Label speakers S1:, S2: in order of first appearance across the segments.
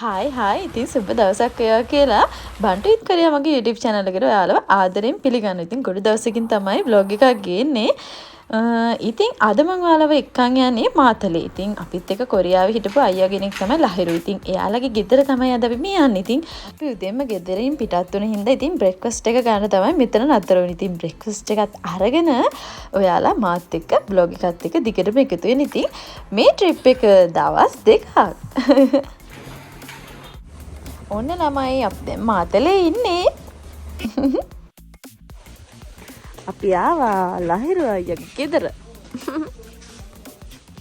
S1: Hi ඉතින් සුබ දවසක් වේවා කියලා බන්ටුත් කරයා මගේ YouTube channel එකට ඔයාලව ආදරෙන් පිළිගන්නවා. ඉතින් ගොඩ දවසකින් තමයි vlog එකක් ගේන්නේ. ඉතින් අද මම ඔයාලව එක්කන් යන්නේ මාතලේ. ඉතින් අපිත් එක්ක කොරියාවේ හිටපු අයියා කෙනෙක් තමයි ලහිරු. ඉතින් එයාලගේ ගෙදර තමයි අද අපි මේ යන්නේ. ඉතින් අපි උදේම ගෙදරින් පිටත් වුණ හින්දා ඉතින් breakfast එක ගන්න තමයි මෙතන නතර වුනේ. ඉතින් breakfast එකත් අරගෙන ඔයාලා මාත් එක්ක vlog එකත් එක්ක දිගටම එකතු වෙන්න. ඉතින් මේ trip එක දවස් දෙකක්. ඔන්න ළමයි අපි දැන් මාතලේ ඉන්නේ. අපි ආවා ලහිරු අයියාගේ ගෙදර.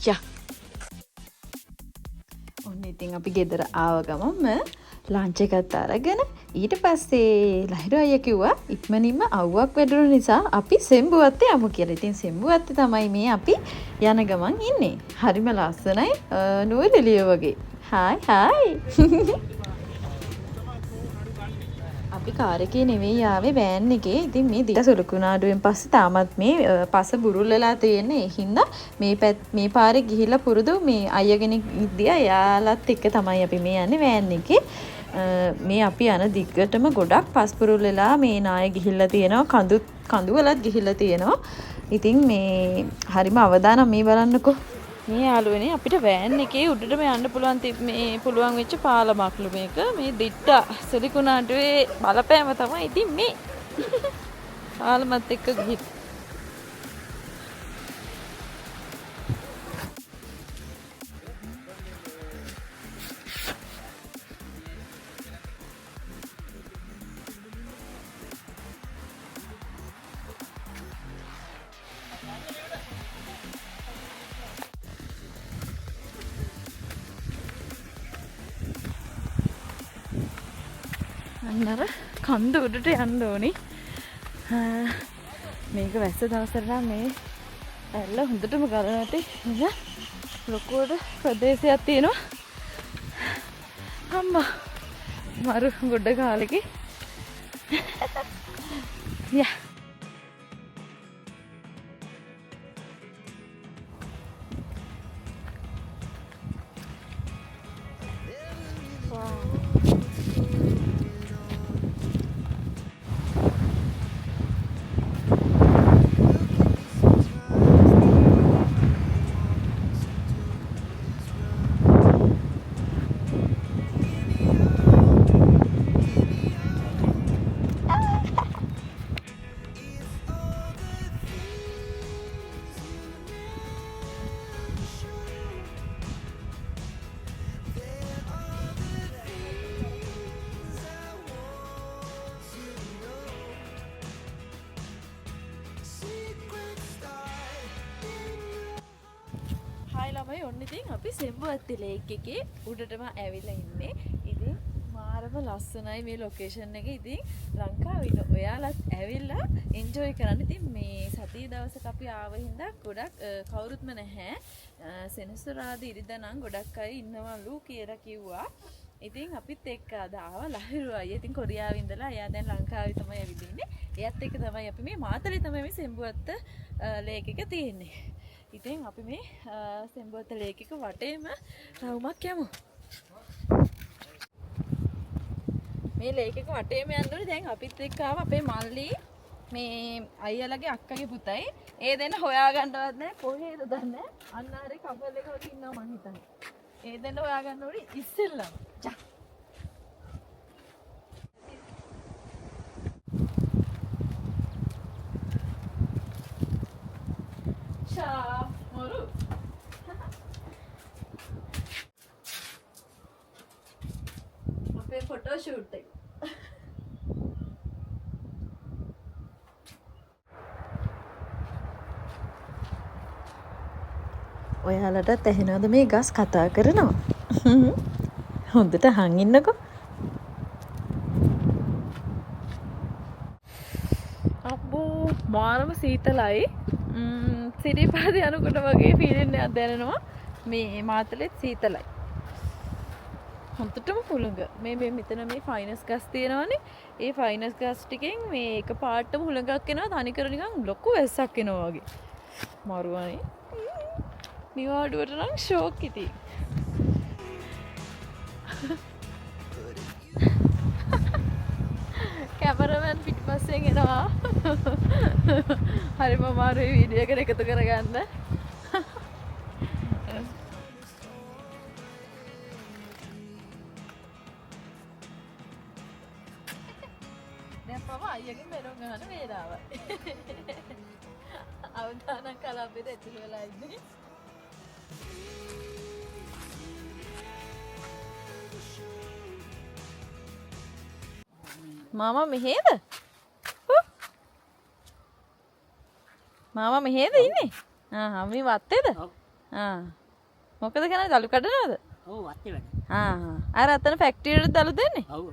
S1: යා. ඔන්න ඉතින් අපි ගෙදර ආව ගමන්ම ලන්ච් එකත් අරගෙන ඊට පස්සේ ලහිරු අයියා කිව්වා ඉක්මනින්ම අවුවක් වැඩුණු නිසා අපි සෙම්බුවත්තේ යමු කියලා. ඉතින් සෙම්බුවත්තේ තමයි මේ අපි යන ගමන් ඉන්නේ. හරිම ලස්සනයි නූරෙලිය වගේ. හායි. අපි කාර් එකේ නෙවෙයි ආවේ වෑන් එකේ. ඉතින් මේ දිග සුළුකුණාඩුවෙන් පස්සේ තාමත් මේ පස බුරුල් වෙලා තියෙන්නේ. ඒ හින්දා මේ පාරේ ගිහිල්ලා පුරුදු මේ අයියා කෙනෙක් ඉද්දියා යාලත් එක්ක තමයි අපි මේ යන්නේ වෑන් එකේ. මේ අපි යන දිගටම ගොඩක් පස් පුරුල් වෙලා මේ නාය ගිහිල්ලා තියෙනවා. කඳු වලත් ගිහිල්ලා තියෙනවා. ඉතින් මේ හරිම අවදානම් මේ බලන්නකෝ. මේ යාළුවනේ අපිට වෑන් එකේ උඩටම යන්න පුළුවන් වෙච්ච පාලමක්ලු මේක. මේ දිට්ටා සුලිකුණාටුවේ බලපෑම තමයි ඉතින් මේ පාලමත් එක්ක ගිහින් අන්නර කන්ද උඩට යන්න ඕනි. මේක වැස්ස දවසට නම් මේ ඇල්ල හොඳටම ගලනට ලොකුවට ප්‍රදේශයක් තියෙනවා. අම්මා මරු ගොඩ කාලෙකි. යා ළමයි ඔන්න ඉතින් අපි සෙම්බුවත්තේ ලේක් එකේ උඩටම ඇවිල්ලා ඉන්නේ. ඉතින් මාරම ලස්සනයි මේ ලොකේෂන් එක. ඉතින් ලංකාවේ ඉන්න ඔයාලත් ඇවිල්ලා එන්ජොයි කරන්න. ඉතින් මේ සතිය දවසක අපි ආව හින්දා ගොඩක් කවුරුත්ම නැහැ. සෙනසුරාදා ඉරිදා නම් ගොඩක් අය ඉන්නවලු කියලා කිව්වා. ඉතින් අපිත් එක්ක අද ආවා ලහිරු අයියා. ඉතින් කොරියාවේ ඉඳලා එයා දැන් ලංකාවේ තමයි ඇවිදින්නේ. එයාත් එක්ක තමයි අපි මේ මාතලේ තමයි මේ සෙම්බුවත්ත ලේක් එක තියෙන්නේ. ඉතින් අපි මේ සෙම්බුවත්ත ලේක් එක වටේම රවුමක් යමු. මේ ලේක් එක වටේම යනකොට දැන් අපිත් එක්ක ආව අපේ මල්ලි මේ අයියාලගේ අක්කගේ පුතයි. ඒ දෙන්න හොයාගන්නවත් නැහැ කොහෙද දන්නේ. අන්න ආරේ කපල් එක වගේ ඉන්නවා මං හිතන්නේ. ඒ දෙන්න හොයාගන්න ඕනේ ඉස්සෙල්ලම. ජා මොරු අපේ ෆොටෝ ෂූට් එක. ඔයාලටත් ඇහෙනවද මේ ගස් කතා කරනවා? හොඳට අහන් ඉන්නකෝ. අబ్బෝ මාරම සීතලයි. සිරිපාද යනකොට වගේ ෆීලින් එකක් දැනෙනවා. මේ මාතලෙත් සීතලයි. හොඳටම හුළඟ. මේ මෙතන මේ ෆයිනස් ගස් තියෙනවානේ. ඒ ෆයිනස් ගස් ටිකෙන් මේ එක පාටම හුළඟක් එනවා. තනිකර නිකන් ලොකු වැස්සක් එනවා වගේ. මරුවනේ. නිවාඩුවට නම් ෂෝක් ඉතින්. බලන්න පිටිපස්සෙන් එනවා. හරිම අමාරුයි වීඩියෝ එකට එකතු කරගන්න. දැන් පව අයියගෙන් බැලුම් ගන්න වේලාව. අවදානම් කලාපෙට ඇතුල් වෙලා ඉන්නේ. මාමා මෙහෙද? මාමා මෙහෙද ඉන්නේ? මේ වත්තේද? මොකද කරන්නේ? දලු කඩනවද?
S2: ඔව් වත්තේ වැඩ.
S1: අර අතන ෆැක්ටරියට දලු දෙන්නේ?
S2: ඔව්.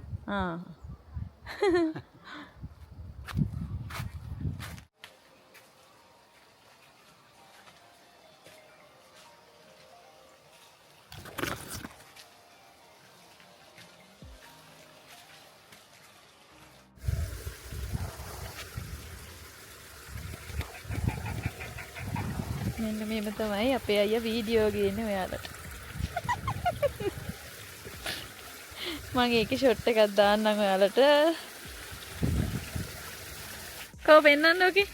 S1: මෙන්න මේම තමයි අපේ අයියා වීඩියෝ ගේන්නේ ඔයාලට. මම ඒකේ ෂොට් එකක් දාන්නම් ඔයාලට. කව පෙන්නන්න ඕකේ.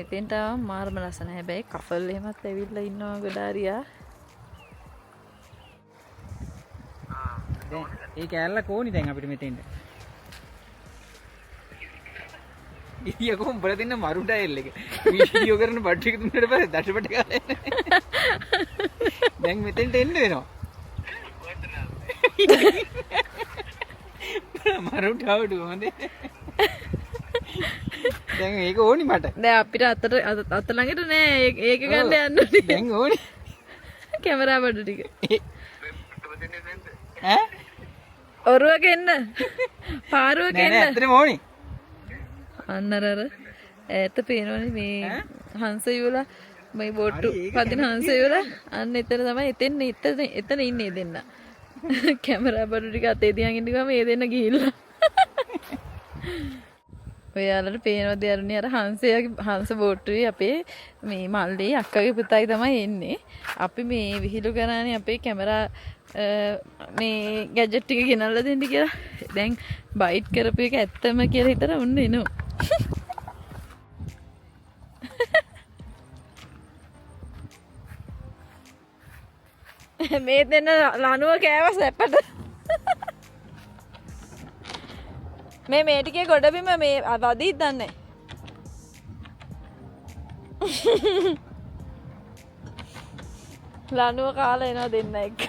S1: මෙතෙන්ට මාර්ම ලස්සන. හැබැයි කපල් එහෙමත් ඇවිල්ලා ඉන්නවා ගොඩාරියා.
S2: දැන් ඒ කෑල්ල කොහොනි දැන් අපිට මෙතෙන්ට. ඉතියකෝ උඹලා දෙන්න මරු ඩයල් එක. වීඩියෝ කරන බඩ් එක දුන්නට පස්සේ දඩබඩ ගාලා දැන් මෙතෙන්ට එන්න වෙනවා. මරු ඩවුඩ් හොඳේ. දැන් ඒක ඕනි මට.
S1: දැන් අපිට අත ළඟට නෑ ඒක ගන්න යන්න ඕනේ.
S2: දැන් ඕනි.
S1: කැමරා බඩු ටික.
S2: ඈ?
S1: ඔරුවක එන්න. පාරුවක එන්න.
S2: නෑ ඇත්තටම ඕනි.
S1: අන්නර ඈත පේනවනේ මේ හංස යුවලා මේ බෝට්ටු පදින හංස යුවලා අන්න එතන තමයි එතන ඉන්නේ දෙන්න. කැමරා බඩු ටික අතේ තියන් ඉන්න ගම මේ දෙන්න ගිහිල්ලා. ඔයාලට පේනවද යරුනේ අර හංස බෝට්ටුවේ අපේ මේ මල්ලේ අක්කගේ පුතයි තමයි එන්නේ. අපි මේ විහිළු කරානේ අපේ කැමරා මේ ගැජට් ටික ගෙනල්ලා දෙන්න කියලා. දැන් බයිට් කරපු එක ඇත්තම කියලා හිතලා උන්න එනවා. මේ දෙන්න ලනුව කෑව සැපට. මේ ටිකේ ගොඩබිම මේ වදීත් දන්නේ. ලනුව කාලා එනවා දෙන්න එක්ක.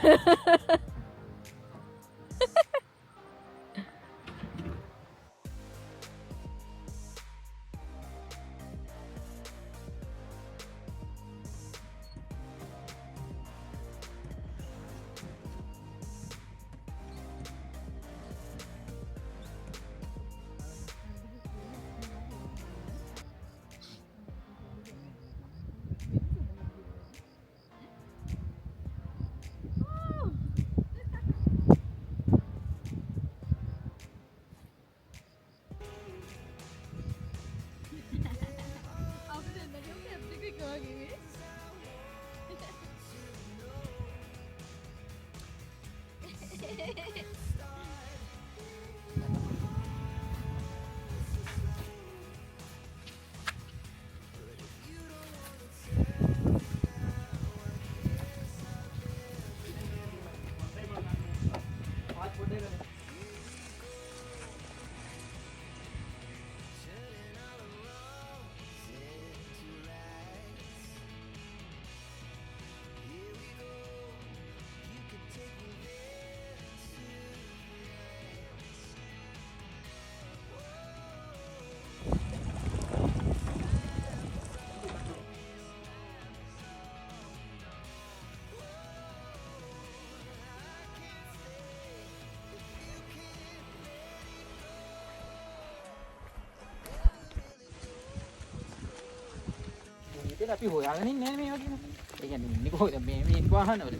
S2: ඉතින් අපි හොයාගෙන ඉන්නේ මේ වගේ. ඒ කියන්නේ ඉන්නේ කොහෙද මේ වාහනවල.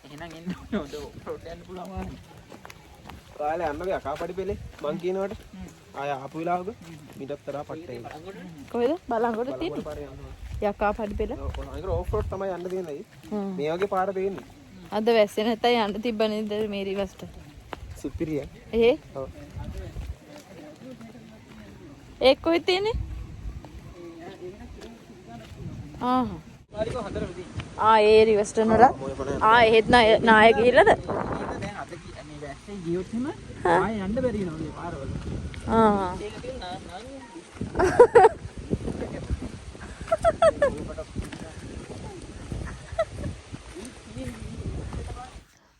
S2: එහෙනම් එන්න ඕනද රෝඩ් යන්න පුළුවන් වාහන.
S3: කාලේ අන්නගේ අකාපඩි පෙලේ මං කියනවට ආය ආපු වෙලාවක මිටතරා පට්ටේ.
S1: කොහෙද බලංගොඩ තියෙන්නේ? යකා පඩි පෙළ.
S3: ඔය ඕෆ් රෝඩ් තමයි යන්න දෙන්නේ. මේ වගේ පාර දෙන්නේ.
S1: අද වැස්සේ නැත්නම් යන්න තිබ්බනේද මේ රිවස්ට?
S3: සුපිරිය. ඔව්.
S1: ඒක කොහෙද තියෙන්නේ? ඒ රිවස්ට නර. එහෙත් නාය ගිහිල්ලාද?
S2: දැන් අද මේ වැස්සේ ගියොත් එම ආයෙ යන්න බැරි වෙනවා මේ පාරවල. ඒක තියෙන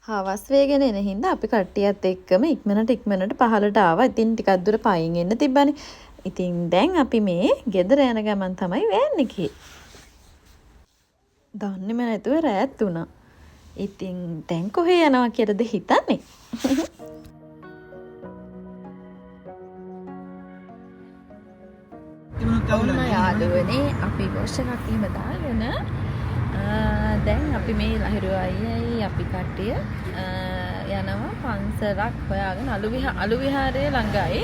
S1: හවස් වේගෙන එන හින්දා අපි කට්ටියත් එක්කම ඉක්මනට පහලට ආවා. ඉතින් ටිකක් දුර පයින් එන්න තිබ්බනේ. ඉතින් දැන් අපි මේ ගෙදර යන ගමන් තමයි වෑන් එකේ. දන්නේම නැතුව රෑත් වුණා. ඉතින් දැන් කොහේ යනවා කියලාද හිතන්නේ? ඔන්න යාළුවනේ අපි වොෂ් එකක් එහෙම දාගෙන දැන් අපි මේ ලහිරු අයියයි අපි කට්ටිය යනවා පන්සලක් හොයාගෙන අලු විහාරයේ ළඟයි.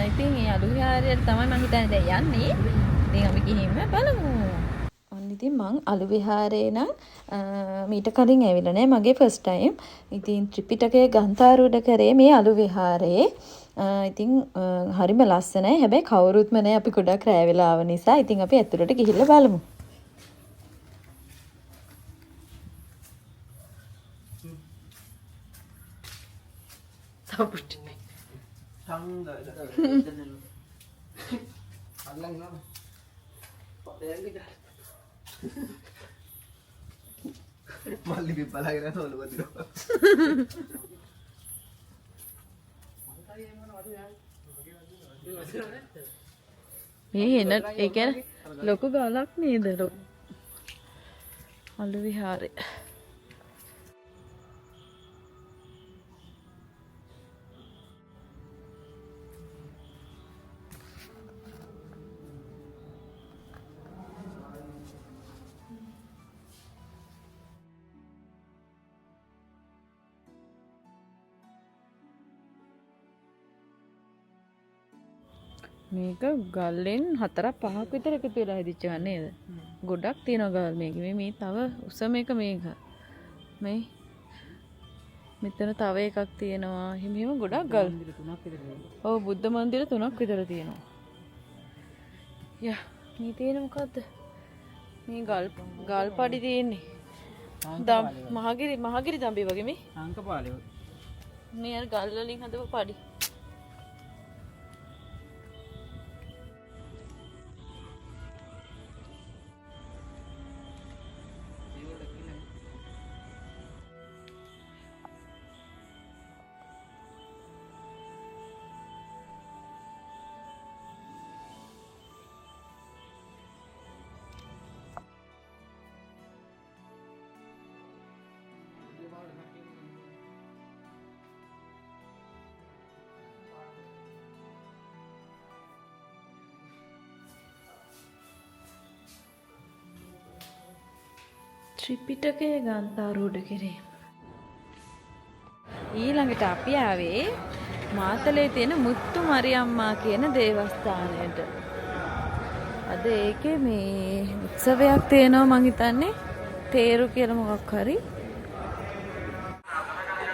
S1: ඉතින් මේ අලු විහාරයට තමයි මම හිතන්නේ දැන් යන්නේ. ඉතින් අපි ගිහින් බලමු. ඔන්න ඉතින් මං අලු විහාරේ නම් මීට කලින් ඇවිල්ලා නැහැ. මගේ ෆස්ට් ටයිම්. ඉතින් ත්‍රිපිටකයේ ගන්ථාරූඪ කරේ මේ අලු විහාරයේ. ඉතින් හරිම ලස්සනයි. හැබැයි කවුරුත්ම නැහැ. අපි ගොඩක් රෑ වෙලා ආව නිසා. ඉතින් අපි ඇතුළට ගිහිල්ලා බලමු.
S3: මල්ලි පිප්පලාගෙන තෝලුවදිනවා.
S1: මේ එන ඒ කියන්නේ ලොකු ගලක් නේද? අලු විහාරේ. මේක ගල්ලෙන් 4-5ක් විතර එකතු වෙලා හැදිච්ච ගන්න නේද? ගොඩක් තියෙනවා ගල් මේකේ. මේ තව උස මේක මේක. මේ මෙතන තව එකක් තියෙනවා. හිම ගොඩක් ගල්. ඔව් බුද්ධ මන්දිර 3ක් විතර තියෙනවා. යා මේ තියෙන මොකද්ද? මේ ගල් පඩි තියෙන්නේ. මහගිරි දම්බි වගේ මේ.
S2: අංකපාලේ.
S1: මේ අර ගල් වලින් හදපු පඩි. ත්‍රිපිටකයේ ගන්ථාරූඪ කිරීම. ඊළඟට අපි ආවේ මාතලේ තියෙන මුත්තු මරියම්මා කියන දේවස්ථානයට. අද ඒකේ මේ උත්සවයක් තියෙනවා මං හිතන්නේ තේරු කියලා මොකක් හරි.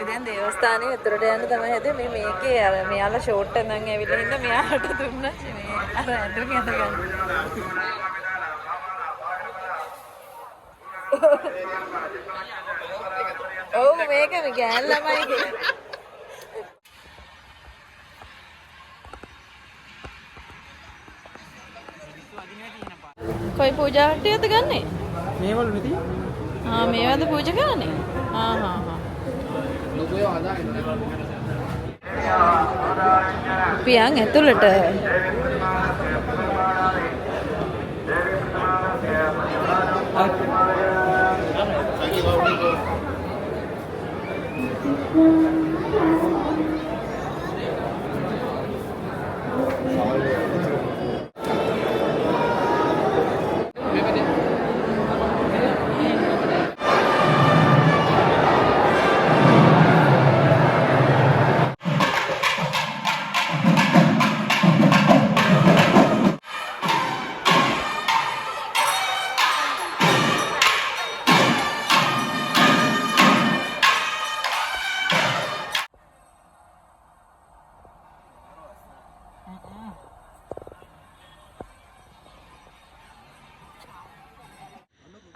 S1: දැන් දේවස්ථානයේ උඩට යන්න තමයි හදේ. මේකේ අර මෙයාලා ෂෝට් එකෙන් ඇවිල්ලා ඉන්න මෙයාට දුන්නා මේ අර ඇඳුම් යනගන්න. ඔව් මේකම ගෑන් ළමයි කියන්නේ. කොයි පූජාවටද ගන්නෙ?
S2: මේවල නෙති?
S1: මේවද පූජා කරන්නේ?
S2: ලොකෝ ආදාගෙන
S1: පියන් ඇතුළට.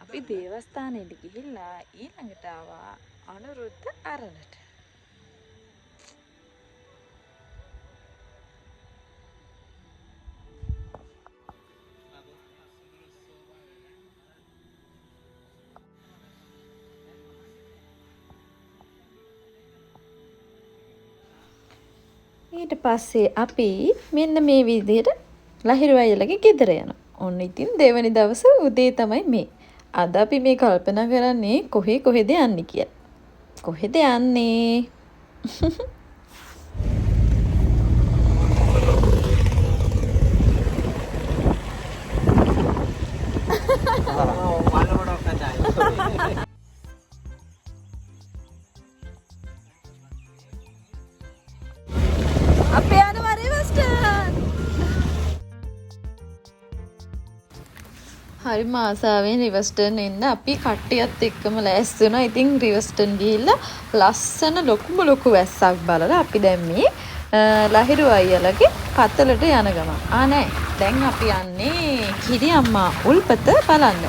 S1: අපි දේවස්ථානයට ගිහිල්ලා ඊළඟට ආවා අනුරුද්ධ අරණට. ඊට පස්සේ අපි මෙන්න මේ විදිහට ලහිරු අයියලගේ ගෙදර යනවා. ඔන්න ඉතින් දෙවනි දවස උදේ තමයි මේ. අද අපි මේ කල්පනා කරන්නේ කොහෙද යන්නේ කියලා. කොහෙද යන්නේ? අපි යනවා රිවර්ස්ටන්. හරිම ආසාවෙන් රිවර්ස්ටන් එන්න අපි කට්ටියත් එක්කම ලෑස්ති වුණා. ඉතින් රිවර්ස්ටන් ගිහිල්ලා ලස්සන ලොකු වැස්සක් බලලා අපි දැන් මේ ලහිරු අයියලගේ පතලට යන ගම. නෑ. දැන් අපි යන්නේ කිරි අම්මා උල්පත බලන්න.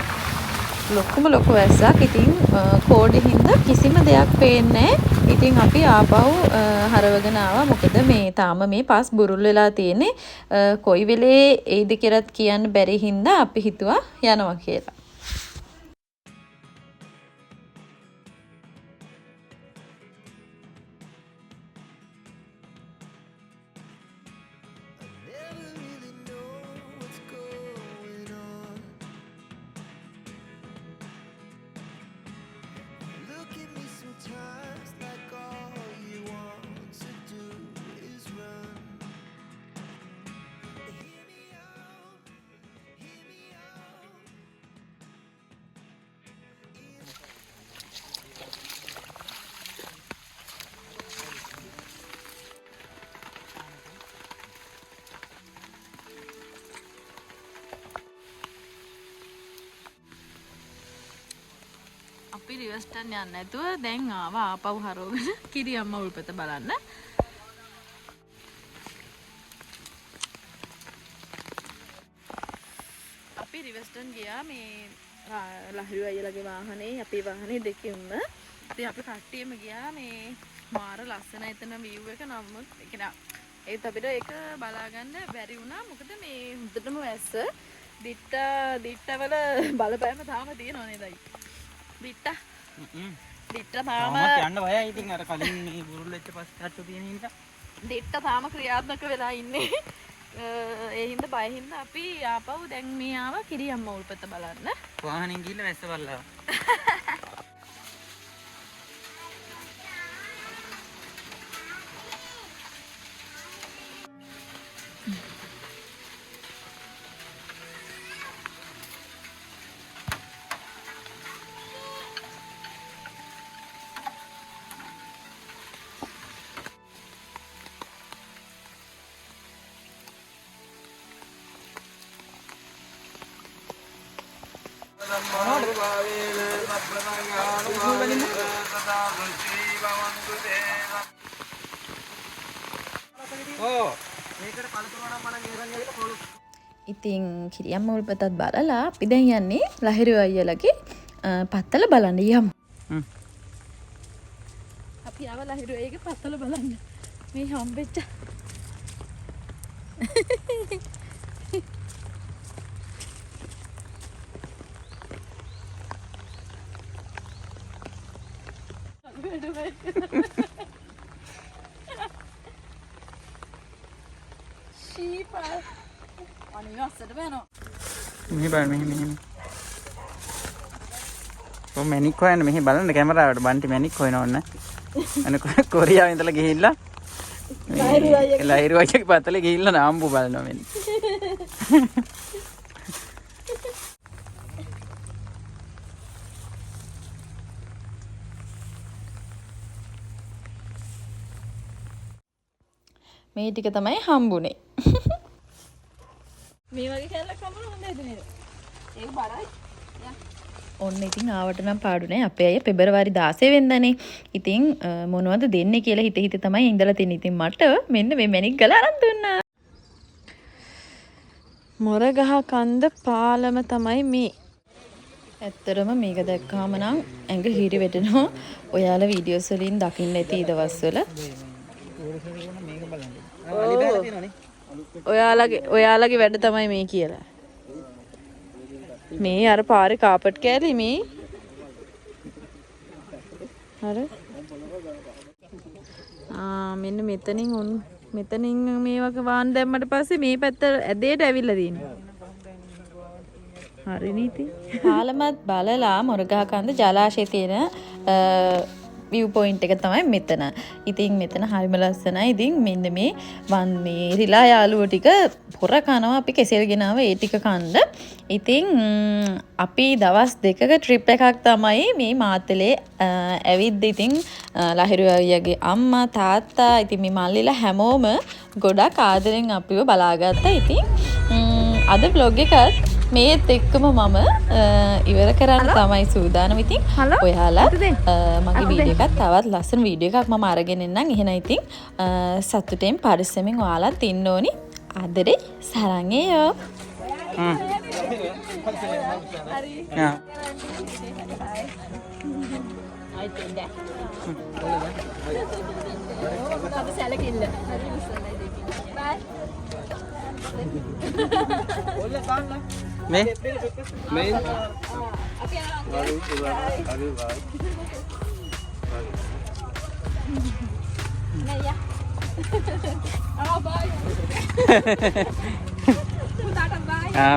S1: ලොකු වැස්සක්. ඉතින් කෝඩි හින්දා කිසිම දෙයක් පේන්නේ නැහැ. ඉතින් අපි ආපහු හරවගෙන ආවා. මොකද මේ තාම මේ පස් බුරුල් වෙලා තියෙන්නේ. කොයි වෙලේ එයිද කියලාත් කියන්න බැරි හින්දා අපි හිතුවා යනවා කියලා. අපි රිවර්ස්ටන් යන්නේ නැතුව දැන් ආවා ආපහු හරවගෙන කිරි අම්මා උල්පත බලන්න. අපි රිවර්ස්ටන් ගියා මේ ලහිරු අයියලගේ වාහනේ අපේ වාහනේ දෙකෙන්ම. ඉතින් අපි කට්ටියම ගියා මේ මාර ලස්සන එතන view එක නමුත් ඒත් අපිට ඒක බලා ගන්න බැරි වුණා. මොකද මේ හුදටම වැස්ස දිට්ටවල බලපෑම තාම තියෙනවා නේද අයි? දිට්ට තාම
S2: යන්න බයයි. ඉතින් අර කලින් මේ බුරුල් වෙච්ච පස්සේ අච්චු තියෙන හින්දා
S1: දිට්ට තාම ක්‍රියාත්මක වෙලා ඉන්නේ. ඒ හින්දා බය හින්දා අපි ආපහු දැන් මේ ආවා කිරි අම්මා උල්පත බලන්න.
S2: වාහනෙන් ගිහිල්ලා වැස්ස බලලා. ඉතින් කිරි අම්මා උල්පතත් බලලා අපි දැන් යන්නේ ලහිරු අයියලගේ පත්තල බලන්න යමු. අපි ආව ලහිරු අයියගේ පත්තල බලන්න. මේ හම්බෙච්ච මෙහි බලන්න මෙහි ඔය මැනික් හොයන්න මෙහි බලන්න කැමරාවට බන්ටි මැනික් හොයන ඕන අන කොරියාවෙන් ඉඳලා ගිහිල්ලා ලහිරු අයියගේ පතලේ ගිහිල්ලා නාම්බු බලනවා මෙන්න
S1: මේ ටික තමයි හම්බුනේ. මේ වගේ කැලක් හම්බුන හොඳයිද නේද? ඒක බරයි. ඔන්න ඉතින් ආවට නම් පාඩු නෑ. අපේ අය පෙබරවාරි 16 වෙනිදානේ. ඉතින් මොනවද දෙන්නේ කියලා හිත තමයි ඉඳලා තින්නේ. ඉතින් මට මෙන්න මේ මැනික් ගල අරන් දුන්නා. මොරගහ කන්ද පාලම තමයි මේ. ඇත්තරම මේක දැක්කාම නම් ඇඟ හිරි වැටෙනවා. ඔයාලා වීඩියෝස් වලින් දකින්න ඇති ඊ දවස්වල. ඔයාලගේ වැඩ තමයි මේ කියලා. මේ අර පාරේ කාපට් කෑලි මේ. හරි. මෙන්න මෙතනින් මේ වගේ වාහන දැම්මට පස්සේ මේ පැත්ත ඇදේට ඇවිල්ලා තියෙනවා. හරි නීති. පාලමත් බලලා මොරගහ කන්ද ජලාශයේ තියෙන view point එක තමයි මෙතන. ඉතින් මෙතන හරිම ලස්සනයි. ඉතින් මෙන්න මේ රිලා යාළුවෝ ටික පොර කනවා අපි කෙසෙල් ගෙනාව ඒ ටික කන්ද. ඉතින් අපි දවස් 2ක ට්‍රිප් එකක් තමයි මේ මාතලේ ඇවිත් ඉතින් ලහිරු අයියාගේ අම්මා තාත්තා ඉතින් මේ මල්ලිලා හැමෝම ගොඩක් ආදරෙන් අපිව බලාගත්තා. ඉතින් අද vlog එකත් මේත් එක්කම මම ඉවර කරන්න තමයි සූදානම්. ඉතින් ඔයාලා මගේ වීඩියෝ එකත් තවත් ලස්සන වීඩියෝ එකක් මම අරගෙන එන්නම්. එහෙනම් ඉතින් සතුටෙන් පරිස්සමෙන් ඔයාලත් ඉන්න ඕනි. ආදරේ සරංගේයෝ.
S2: මේ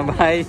S2: bye.